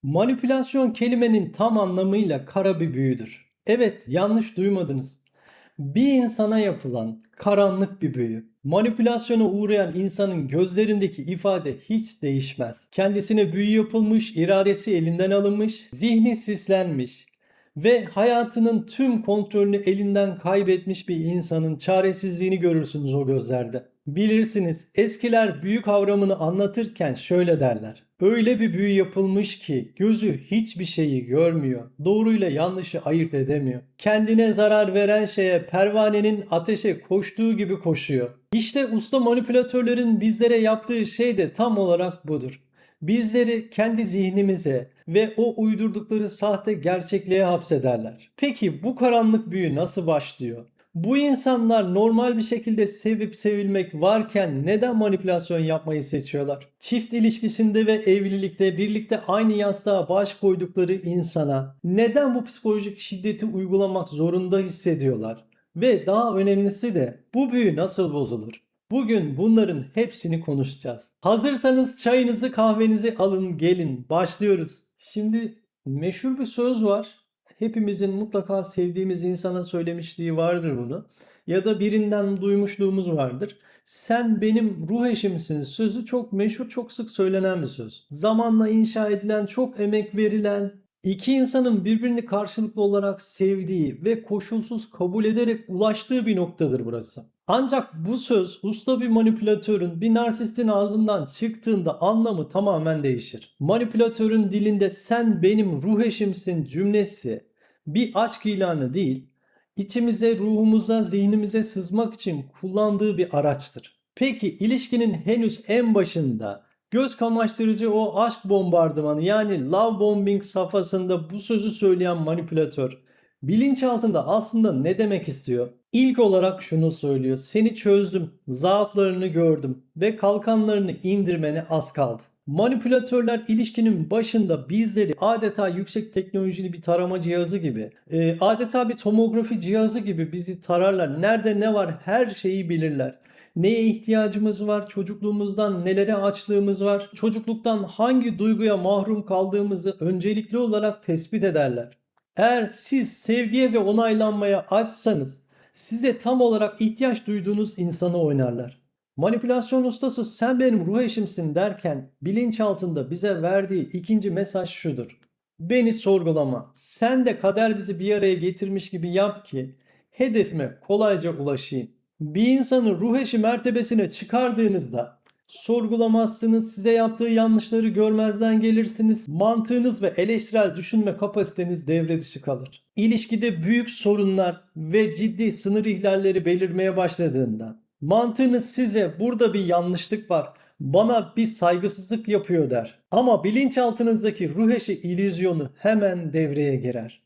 Manipülasyon kelimenin tam anlamıyla kara bir büyüdür. Evet, yanlış duymadınız. Bir insana yapılan karanlık bir büyü. Manipülasyona uğrayan insanın gözlerindeki ifade hiç değişmez. Kendisine büyü yapılmış, iradesi elinden alınmış, zihni sislenmiş ve hayatının tüm kontrolünü elinden kaybetmiş bir insanın çaresizliğini görürsünüz o gözlerde. Bilirsiniz, eskiler büyü kavramını anlatırken şöyle derler. Öyle bir büyü yapılmış ki gözü hiçbir şeyi görmüyor. Doğruyla yanlışı ayırt edemiyor. Kendine zarar veren şeye pervanenin ateşe koştuğu gibi koşuyor. İşte usta manipülatörlerin bizlere yaptığı şey de tam olarak budur. Bizleri kendi zihnimize ve o uydurdukları sahte gerçekliğe hapsederler. Peki bu karanlık büyü nasıl başlıyor? Bu insanlar normal bir şekilde sevip sevilmek varken neden manipülasyon yapmayı seçiyorlar? Çift ilişkisinde ve evlilikte birlikte aynı yastığa baş koydukları insana neden bu psikolojik şiddeti uygulamak zorunda hissediyorlar? Ve daha önemlisi de bu büyü nasıl bozulur? Bugün bunların hepsini konuşacağız. Hazırsanız çayınızı kahvenizi alın gelin başlıyoruz. Şimdi meşhur bir söz var. Hepimizin mutlaka sevdiğimiz insana söylemişliği vardır bunu. Ya da birinden duymuşluğumuz vardır. Sen benim ruh eşimsin sözü çok meşhur, çok sık söylenen bir söz. Zamanla inşa edilen, çok emek verilen, iki insanın birbirini karşılıklı olarak sevdiği ve koşulsuz kabul ederek ulaştığı bir noktadır burası. Ancak bu söz usta bir manipülatörün, bir narsistin ağzından çıktığında anlamı tamamen değişir. Manipülatörün dilinde sen benim ruh eşimsin cümlesi bir aşk ilanı değil, içimize, ruhumuza, zihnimize sızmak için kullandığı bir araçtır. Peki ilişkinin henüz en başında göz kamaştırıcı o aşk bombardımanı yani love bombing safhasında bu sözü söyleyen manipülatör bilinçaltında aslında ne demek istiyor? İlk olarak şunu söylüyor. Seni çözdüm, zaaflarını gördüm ve kalkanlarını indirmene az kaldı. Manipülatörler ilişkinin başında bizleri adeta yüksek teknolojili bir tarama cihazı gibi, adeta bir tomografi cihazı gibi bizi tararlar. Nerede ne var her şeyi bilirler. Neye ihtiyacımız var, çocukluğumuzdan nelere açlığımız var, çocukluktan hangi duyguya mahrum kaldığımızı öncelikli olarak tespit ederler. Eğer siz sevgiye ve onaylanmaya açsanız size tam olarak ihtiyaç duyduğunuz insanı oynarlar. Manipülasyon ustası sen benim ruh eşimsin derken bilinçaltında bize verdiği ikinci mesaj şudur. Beni sorgulama. Sen de kader bizi bir araya getirmiş gibi yap ki hedefime kolayca ulaşayım. Bir insanı ruh eşi mertebesine çıkardığınızda sorgulamazsınız, size yaptığı yanlışları görmezden gelirsiniz. Mantığınız ve eleştirel düşünme kapasiteniz devre dışı kalır. İlişkide büyük sorunlar ve ciddi sınır ihlalleri belirmeye başladığında mantığınız size burada bir yanlışlık var, bana bir saygısızlık yapıyor der. Ama bilinçaltınızdaki ruh eşi illüzyonu hemen devreye girer.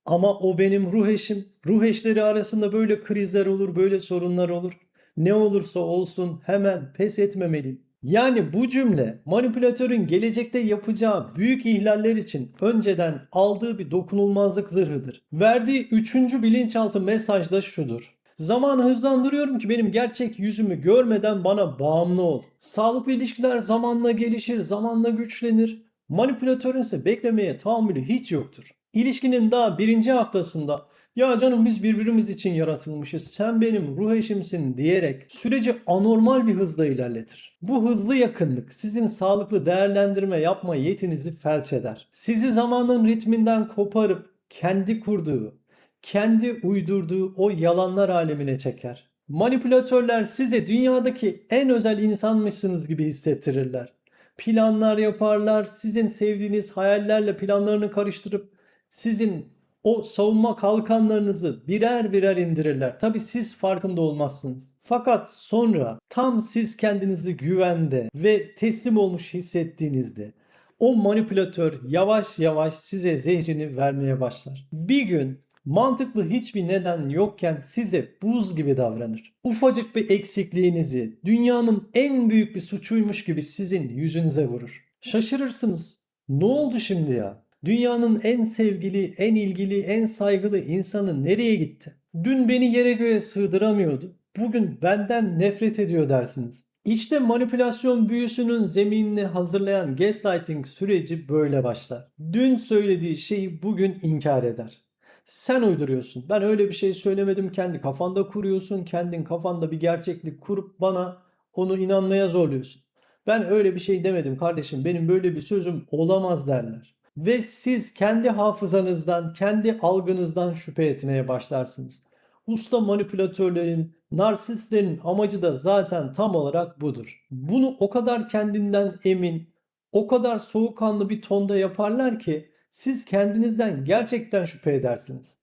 Ama o benim ruh eşim. Ruh eşleri arasında böyle krizler olur, böyle sorunlar olur. Ne olursa olsun hemen pes etmemeliyim. Yani bu cümle manipülatörün gelecekte yapacağı büyük ihlaller için önceden aldığı bir dokunulmazlık zırhıdır. Verdiği üçüncü bilinçaltı mesaj da şudur. Zamanı hızlandırıyorum ki benim gerçek yüzümü görmeden bana bağımlı ol. Sağlıklı ilişkiler zamanla gelişir, zamanla güçlenir. Manipülatörün ise beklemeye tahammülü hiç yoktur. İlişkinin daha birinci haftasında ya canım biz birbirimiz için yaratılmışız, sen benim ruh eşimsin diyerek süreci anormal bir hızla ilerletir. Bu hızlı yakınlık sizin sağlıklı değerlendirme yapma yetinizi felç eder. Sizi zamanın ritminden koparıp kendi kurduğu, kendi uydurduğu o yalanlar alemine çeker. Manipülatörler size dünyadaki en özel insanmışsınız gibi hissettirirler. Planlar yaparlar, sizin sevdiğiniz hayallerle planlarını karıştırıp sizin o savunma kalkanlarınızı birer birer indirirler. Tabii siz farkında olmazsınız. Fakat sonra tam siz kendinizi güvende ve teslim olmuş hissettiğinizde o manipülatör yavaş yavaş size zehrini vermeye başlar. Bir gün mantıklı hiçbir neden yokken size buz gibi davranır. Ufacık bir eksikliğinizi dünyanın en büyük bir suçuymuş gibi sizin yüzünüze vurur. Şaşırırsınız. Ne oldu şimdi ya? Dünyanın en sevgili, en ilgili, en saygılı insanı nereye gitti? Dün beni yere göğe sığdıramıyordu. Bugün benden nefret ediyor dersiniz. İşte manipülasyon büyüsünün zeminini hazırlayan gaslighting süreci böyle başlar. Dün söylediği şeyi bugün inkar eder. Sen uyduruyorsun. Ben öyle bir şey söylemedim. Kendi kafanda kuruyorsun. Kendin kafanda bir gerçeklik kurup bana onu inanmaya zorluyorsun. Ben öyle bir şey demedim kardeşim. Benim böyle bir sözüm olamaz derler. Ve siz kendi hafızanızdan, kendi algınızdan şüphe etmeye başlarsınız. Usta manipülatörlerin, narsistlerin amacı da zaten tam olarak budur. Bunu o kadar kendinden emin, o kadar soğukkanlı bir tonda yaparlar ki siz kendinizden gerçekten şüphe edersiniz.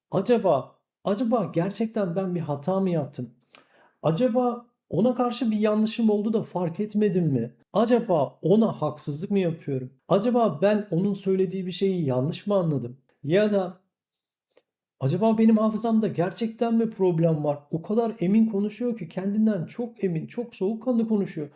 Acaba gerçekten ben bir hata mı yaptım? Acaba ona karşı bir yanlışım oldu da fark etmedim mi? Acaba ona haksızlık mı yapıyorum? Acaba ben onun söylediği bir şeyi yanlış mı anladım? Ya da acaba benim hafızamda gerçekten mi problem var? O kadar emin konuşuyor ki kendinden çok emin, çok soğukkanlı konuşuyor.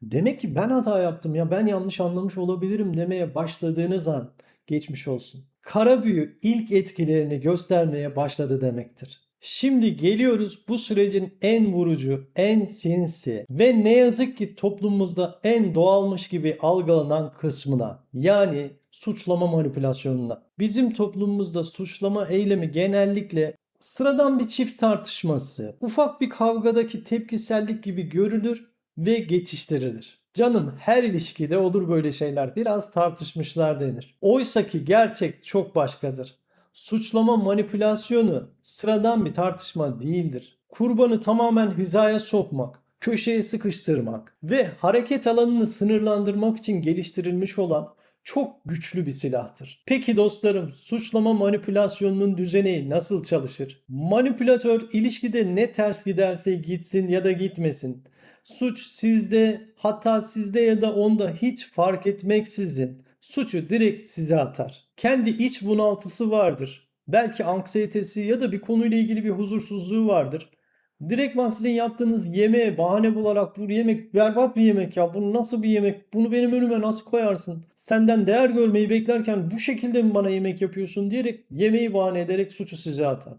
Demek ki ben hata yaptım ya ben yanlış anlamış olabilirim demeye başladığınız an geçmiş olsun. Kara büyü ilk etkilerini göstermeye başladı demektir. Şimdi geliyoruz bu sürecin en vurucu, en sinsi ve ne yazık ki toplumumuzda en doğalmış gibi algılanan kısmına. Yani suçlama manipülasyonuna. Bizim toplumumuzda suçlama eylemi genellikle sıradan bir çift tartışması, ufak bir kavgadaki tepkisellik gibi görülür ve geçiştirilir. Canım her ilişkide olur böyle şeyler. Biraz tartışmışlar denir. Oysaki gerçek çok başkadır. Suçlama manipülasyonu sıradan bir tartışma değildir. Kurbanı tamamen hizaya sokmak, köşeye sıkıştırmak ve hareket alanını sınırlandırmak için geliştirilmiş olan çok güçlü bir silahtır. Peki dostlarım, suçlama manipülasyonunun düzeneği nasıl çalışır? Manipülatör ilişkide ne ters giderse gitsin ya da gitmesin. Suç sizde, hata sizde ya da onda hiç fark etmeksizin suçu direkt size atar. Kendi iç bunaltısı vardır. Belki anksiyetesi ya da bir konuyla ilgili bir huzursuzluğu vardır. Direktman sizin yaptığınız yemeğe bahane bularak bu yemek berbat bir yemek ya. Bu nasıl bir yemek? Bunu benim önüme nasıl koyarsın? Senden değer görmeyi beklerken bu şekilde mi bana yemek yapıyorsun diyerek yemeği bahane ederek suçu size atar.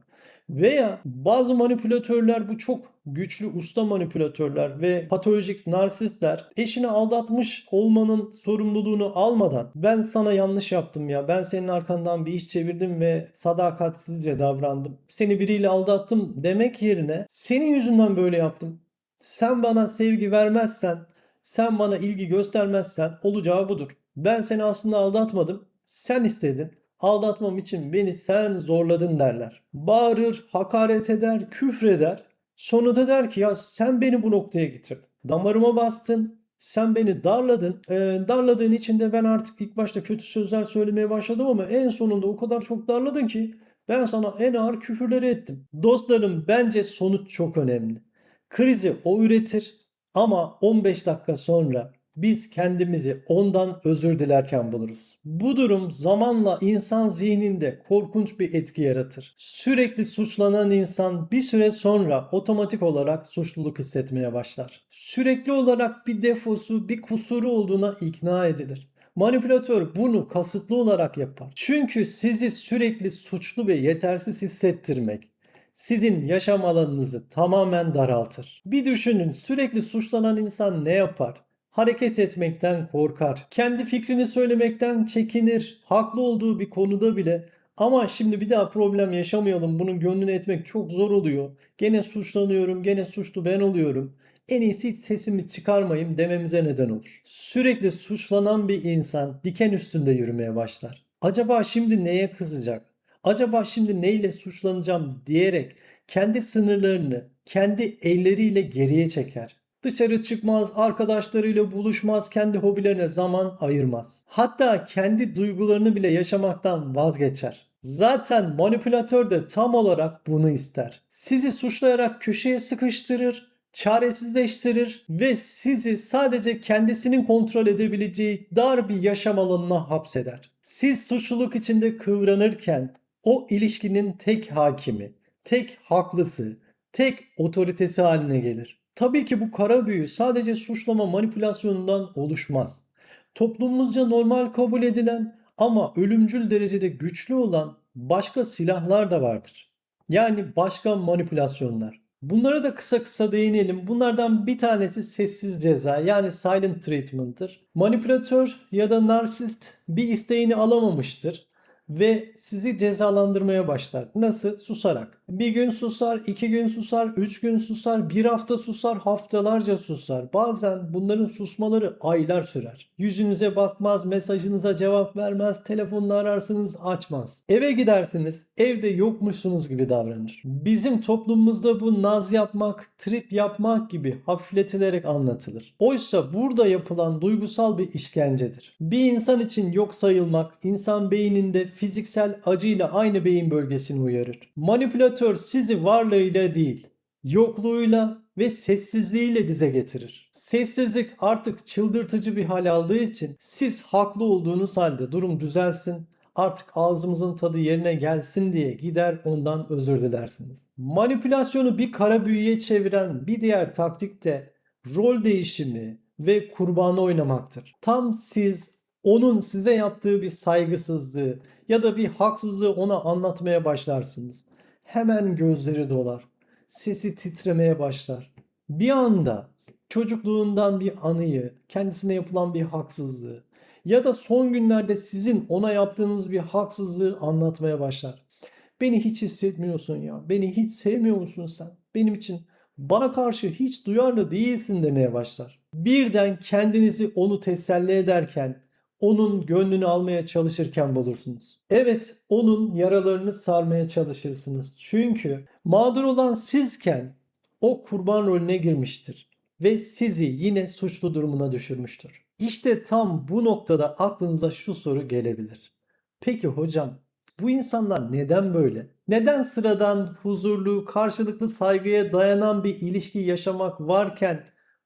Veya bazı manipülatörler bu çok güçlü usta manipülatörler ve patolojik narsistler eşini aldatmış olmanın sorumluluğunu almadan ben sana yanlış yaptım ya ben senin arkandan bir iş çevirdim ve sadakatsizce davrandım. Seni biriyle aldattım demek yerine senin yüzünden böyle yaptım. Sen bana sevgi vermezsen, sen bana ilgi göstermezsen olacağı budur. Ben seni aslında aldatmadım. Sen istedin. Aldatmam için beni sen zorladın derler. Bağırır, hakaret eder, küfreder. Sonunda der ki ya sen beni bu noktaya getirdin. Damarıma bastın. Sen beni darladın. Darladığın için de ben artık ilk başta kötü sözler söylemeye başladım ama en sonunda o kadar çok darladın ki ben sana en ağır küfürleri ettim. Dostlarım bence sonuç çok önemli. Krizi o üretir ama 15 dakika sonra biz kendimizi ondan özür dilerken buluruz. Bu durum zamanla insan zihninde korkunç bir etki yaratır. Sürekli suçlanan insan bir süre sonra otomatik olarak suçluluk hissetmeye başlar. Sürekli olarak bir defosu, bir kusuru olduğuna ikna edilir. Manipülatör bunu kasıtlı olarak yapar. Çünkü sizi sürekli suçlu ve yetersiz hissettirmek sizin yaşam alanınızı tamamen daraltır. Bir düşünün sürekli suçlanan insan ne yapar? Hareket etmekten korkar. Kendi fikrini söylemekten çekinir. Haklı olduğu bir konuda bile ama şimdi bir daha problem yaşamayalım. Bunun gönlünü etmek çok zor oluyor. Gene suçlanıyorum, gene suçlu ben oluyorum. En iyisi hiç sesimi çıkarmayayım dememize neden olur. Sürekli suçlanan bir insan diken üstünde yürümeye başlar. Acaba şimdi neye kızacak? Acaba şimdi neyle suçlanacağım diyerek kendi sınırlarını kendi elleriyle geriye çeker. Dışarı çıkmaz, arkadaşlarıyla buluşmaz, kendi hobilerine zaman ayırmaz. Hatta kendi duygularını bile yaşamaktan vazgeçer. Zaten manipülatör de tam olarak bunu ister. Sizi suçlayarak köşeye sıkıştırır, çaresizleştirir ve sizi sadece kendisinin kontrol edebileceği dar bir yaşam alanına hapseder. Siz suçluluk içinde kıvranırken o ilişkinin tek hakimi, tek haklısı, tek otoritesi haline gelir. Tabii ki bu kara büyü sadece suçlama manipülasyonundan oluşmaz. Toplumumuzca normal kabul edilen ama ölümcül derecede güçlü olan başka silahlar da vardır. Yani başka manipülasyonlar. Bunlara da kısa kısa değinelim. Bunlardan bir tanesi sessiz ceza yani silent treatment'tır. Manipülatör ya da narsist bir isteğini alamamıştır ve sizi cezalandırmaya başlar. Nasıl? Susarak. Bir gün susar, 2 gün susar, 3 gün susar, bir hafta susar, haftalarca susar. Bazen bunların susmaları aylar sürer. Yüzünüze bakmaz, mesajınıza cevap vermez, telefonla ararsınız açmaz. Eve gidersiniz, evde yokmuşsunuz gibi davranır. Bizim toplumumuzda bu naz yapmak, trip yapmak gibi hafifletilerek anlatılır. Oysa burada yapılan duygusal bir işkencedir. Bir insan için yok sayılmak, insan beyninde fiziksel acıyla aynı beyin bölgesini uyarır. Manipülatör sizi varlığıyla değil, yokluğuyla ve sessizliğiyle dize getirir. Sessizlik artık çıldırtıcı bir hal aldığı için siz haklı olduğunuz halde durum düzelsin, artık ağzımızın tadı yerine gelsin diye gider ondan özür dilersiniz. Manipülasyonu bir kara büyüye çeviren bir diğer taktik de rol değişimi ve kurbanı oynamaktır. Tam siz onun size yaptığı bir saygısızlığı ya da bir haksızlığı ona anlatmaya başlarsınız. Hemen gözleri dolar, sesi titremeye başlar. Bir anda çocukluğundan bir anıyı, kendisine yapılan bir haksızlığı ya da son günlerde sizin ona yaptığınız bir haksızlığı anlatmaya başlar. Beni hiç hissetmiyorsun ya. Beni hiç sevmiyor musun sen? Benim için bana karşı hiç duyarlı değilsin demeye başlar. Birden kendinizi onu teselli ederken, onun gönlünü almaya çalışırken bulursunuz. Evet, onun yaralarını sarmaya çalışırsınız. Çünkü mağdur olan sizken o kurban rolüne girmiştir ve sizi yine suçlu durumuna düşürmüştür. İşte tam bu noktada aklınıza şu soru gelebilir. Peki hocam, bu insanlar neden böyle? Neden sıradan, huzurlu, karşılıklı saygıya dayanan bir ilişki yaşamak varken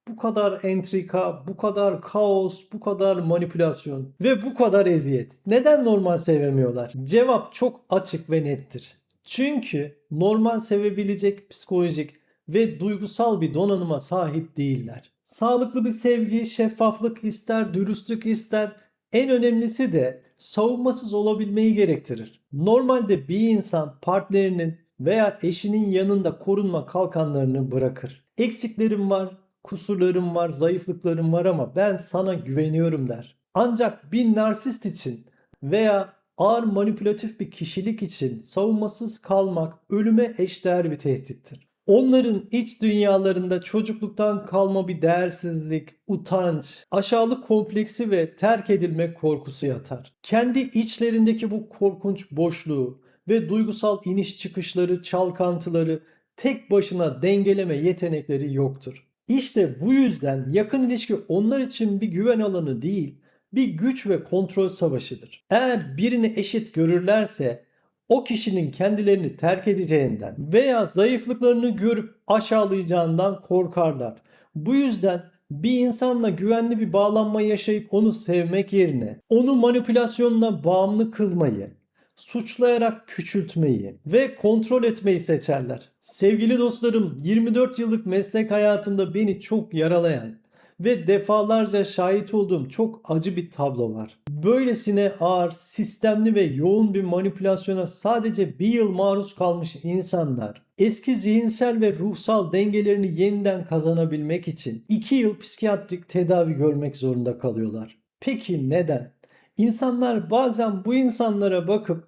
bu kadar entrika, bu kadar kaos, bu kadar manipülasyon ve bu kadar eziyet? Neden normal sevemiyorlar? Cevap çok açık ve nettir. Çünkü normal sevebilecek psikolojik ve duygusal bir donanıma sahip değiller. Sağlıklı bir sevgi, şeffaflık ister, dürüstlük ister. En önemlisi de savunmasız olabilmeyi gerektirir. Normalde bir insan partnerinin veya eşinin yanında korunma kalkanlarını bırakır. Eksiklerim var, kusurlarım var, zayıflıklarım var ama ben sana güveniyorum der. Ancak bir narsist için veya ağır manipülatif bir kişilik için savunmasız kalmak ölüme eşdeğer bir tehdittir. Onların iç dünyalarında çocukluktan kalma bir değersizlik, utanç, aşağılık kompleksi ve terk edilme korkusu yatar. Kendi içlerindeki bu korkunç boşluğu ve duygusal iniş çıkışları, çalkantıları tek başına dengeleme yetenekleri yoktur. İşte bu yüzden yakın ilişki onlar için bir güven alanı değil, bir güç ve kontrol savaşıdır. Eğer birini eşit görürlerse o kişinin kendilerini terk edeceğinden veya zayıflıklarını görüp aşağılayacağından korkarlar. Bu yüzden bir insanla güvenli bir bağlanma yaşayıp onu sevmek yerine onu manipülasyonla bağımlı kılmayı, suçlayarak küçültmeyi ve kontrol etmeyi seçerler. Sevgili dostlarım, 24 yıllık meslek hayatımda beni çok yaralayan ve defalarca şahit olduğum çok acı bir tablo var. Böylesine ağır, sistemli ve yoğun bir manipülasyona sadece bir yıl maruz kalmış insanlar, eski zihinsel ve ruhsal dengelerini yeniden kazanabilmek için 2 yıl psikiyatrik tedavi görmek zorunda kalıyorlar. Peki neden? İnsanlar bazen bu insanlara bakıp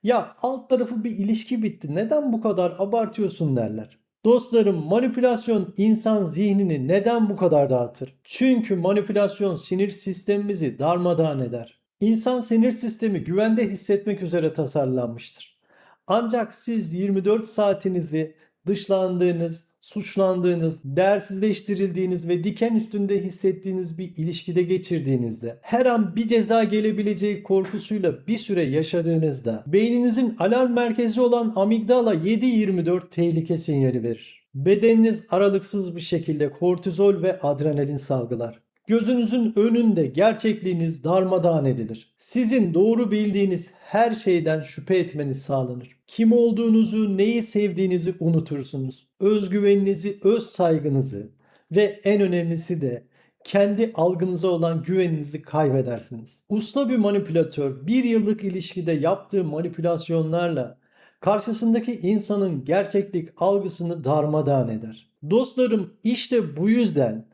ya alt tarafı bir ilişki bitti, neden bu kadar abartıyorsun derler. Dostlarım, manipülasyon insan zihnini neden bu kadar dağıtır? Çünkü manipülasyon sinir sistemimizi darmadağın eder. İnsan sinir sistemi güvende hissetmek üzere tasarlanmıştır. Ancak siz 24 saatinizi dışlandığınız, suçlandığınız, değersizleştirildiğiniz ve diken üstünde hissettiğiniz bir ilişkide geçirdiğinizde, her an bir ceza gelebileceği korkusuyla bir süre yaşadığınızda, beyninizin alarm merkezi olan amigdala 7/24 tehlike sinyali verir. Bedeniniz aralıksız bir şekilde kortizol ve adrenalin salgılar. Gözünüzün önünde gerçekliğiniz darmadağın edilir. Sizin doğru bildiğiniz her şeyden şüphe etmeniz sağlanır. Kim olduğunuzu, neyi sevdiğinizi unutursunuz. Özgüveninizi, öz saygınızı ve en önemlisi de kendi algınıza olan güveninizi kaybedersiniz. Usta bir manipülatör bir yıllık ilişkide yaptığı manipülasyonlarla karşısındaki insanın gerçeklik algısını darmadağın eder. Dostlarım, işte bu yüzden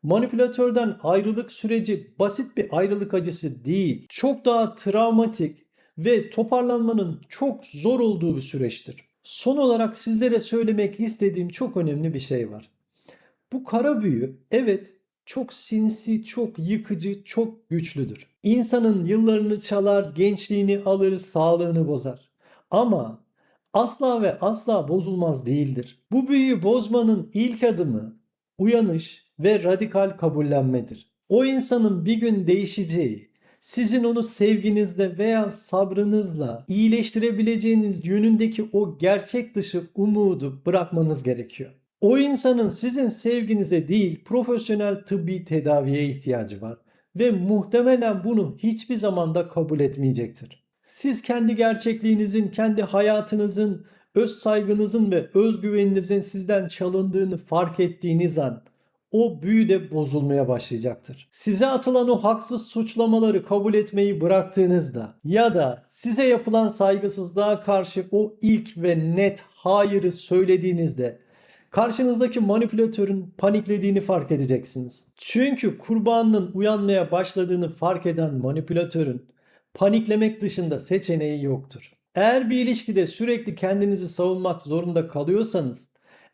manipülatörden ayrılık süreci basit bir ayrılık acısı değil, çok daha travmatik ve toparlanmanın çok zor olduğu bir süreçtir. Son olarak sizlere söylemek istediğim çok önemli bir şey var. Bu kara büyü, evet, çok sinsi, çok yıkıcı, çok güçlüdür. İnsanın yıllarını çalar, gençliğini alır, sağlığını bozar. Ama asla ve asla bozulmaz değildir. Bu büyüyü bozmanın ilk adımı uyanış ve radikal kabullenmedir. O insanın bir gün değişeceği, sizin onu sevginizle veya sabrınızla iyileştirebileceğiniz yönündeki o gerçek dışı umudu bırakmanız gerekiyor. O insanın sizin sevginize değil, profesyonel tıbbi tedaviye ihtiyacı var ve muhtemelen bunu hiçbir zaman da kabul etmeyecektir. Siz kendi gerçekliğinizin, kendi hayatınızın, öz saygınızın ve özgüveninizin sizden çalındığını fark ettiğiniz an o büyü de bozulmaya başlayacaktır. Size atılan o haksız suçlamaları kabul etmeyi bıraktığınızda ya da size yapılan saygısızlığa karşı o ilk ve net hayırı söylediğinizde karşınızdaki manipülatörün paniklediğini fark edeceksiniz. Çünkü kurbanının uyanmaya başladığını fark eden manipülatörün paniklemek dışında seçeneği yoktur. Eğer bir ilişkide sürekli kendinizi savunmak zorunda kalıyorsanız,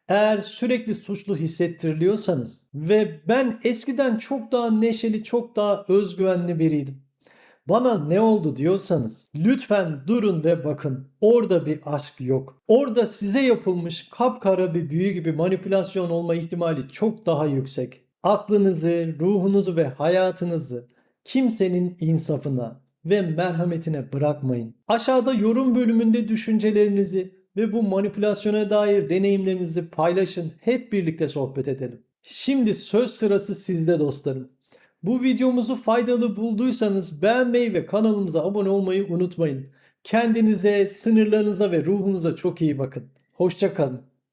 eğer sürekli suçlu hissettiriliyorsanız ve ben eskiden çok daha neşeli, çok daha özgüvenli biriydim, bana ne oldu diyorsanız lütfen durun ve bakın. Orada bir aşk yok. Orada size yapılmış kapkara bir büyü gibi manipülasyon olma ihtimali çok daha yüksek. Aklınızı, ruhunuzu ve hayatınızı kimsenin insafına ve merhametine bırakmayın. Aşağıda yorum bölümünde düşüncelerinizi ve bu manipülasyona dair deneyimlerinizi paylaşın. Hep birlikte sohbet edelim. Şimdi söz sırası sizde dostlarım. Bu videomuzu faydalı bulduysanız beğenmeyi ve kanalımıza abone olmayı unutmayın. Kendinize, sınırlarınıza ve ruhunuza çok iyi bakın. Hoşça kalın.